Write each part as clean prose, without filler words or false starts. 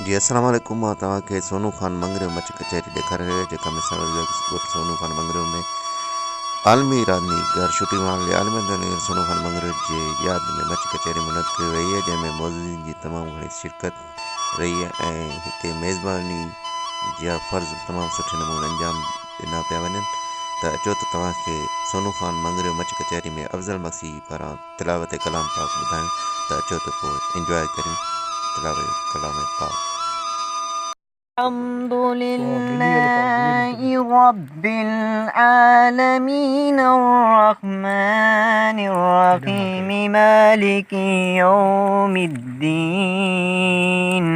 जी अस्सलाम वालेकुम। मां तव्हांखे सोनू खान मंगरियो मच कचहरी ॾेखारे रहियो आहियां, जेका मिसाल ॻोठ सोनू खान मंगरियो में आलमी रांदीगर शूटिंग वारे आलमी रांदीगर सोनू खान मंगरियो जे यादि में मच कचहरी मुनक़िद कई वई आहे, जंहिंमें मौजूदनि जी तमामु घणी शिरकत रही आहे ऐं हिते मेज़बानी जा फ़र्ज़ तमामु सुठे नमूने अंजाम ॾिना पिया वञनि। त अचो त तव्हांखे सोनू खान मंगरियो मच कचहरी में अफ़ज़ल मसीह पारां तिलावत कलाम पाक ॿुधायूं। त अचो त पोइ इंजॉय करियूं तिलावत कलाम पाक। الحمد لله رب العالمين الرحمن الرحيم مالك يوم الدين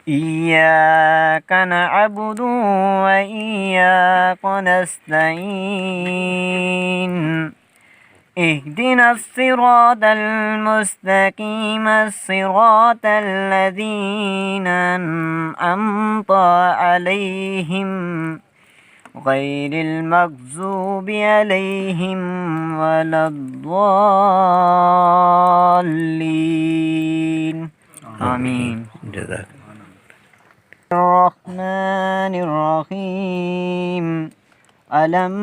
إياك نعبد وإياك نستعين اهدنا الصراط المستقيم الصراط الذين أنعمت عليهم غير المغضوب عليهم ولا الضالين آمين. جزاك الرحمن الرحيم ألم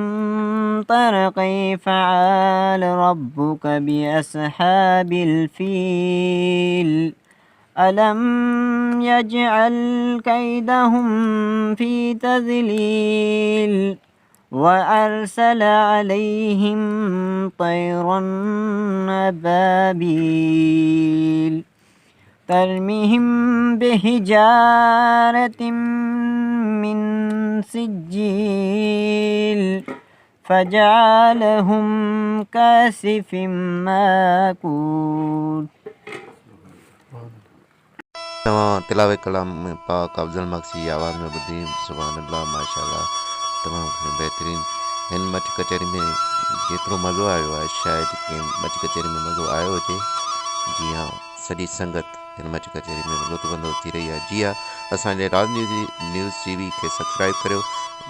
تر كيف فعل ربك بأصحاب الفيل ألم يجعل كيدهم في تذليل وأرسل عليهم طيرا أبابيل ترميهم بحجارة من سجيل فجعلهم كاسف ماكول. तव्हां तिलावत कलाम में पाक अफ़ज़ल मक्सी जी आवाज़ में ॿुधी सुभान अल्लाह माशाअल्लाह तमामु घणी बहितरीन। हिन मच कचहरी में जेतिरो मज़ो आयो आहे शायदि कंहिं मच कचहरी में मज़ो आयो हुजे। जी हाँ, सॼी संगत हिन मच कचहरी में लुत्फ़अंदोज़ थी रही आहे। जी हाँ, असांजे राज न्यूज़ TV खे सब्सक्राइब करियो,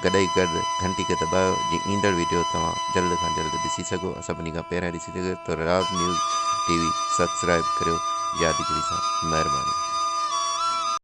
गॾु ई गॾु घंटी खे दॿायो जीअं ईंदड़ वीडियो तव्हां जल्द खां जल्द ॾिसी सघो, सभिनी खां पहिरियां ॾिसी सघो। त राज न्यूज़ TV सब्सक्राइब करियो यादगिरी सां, महिरबानी।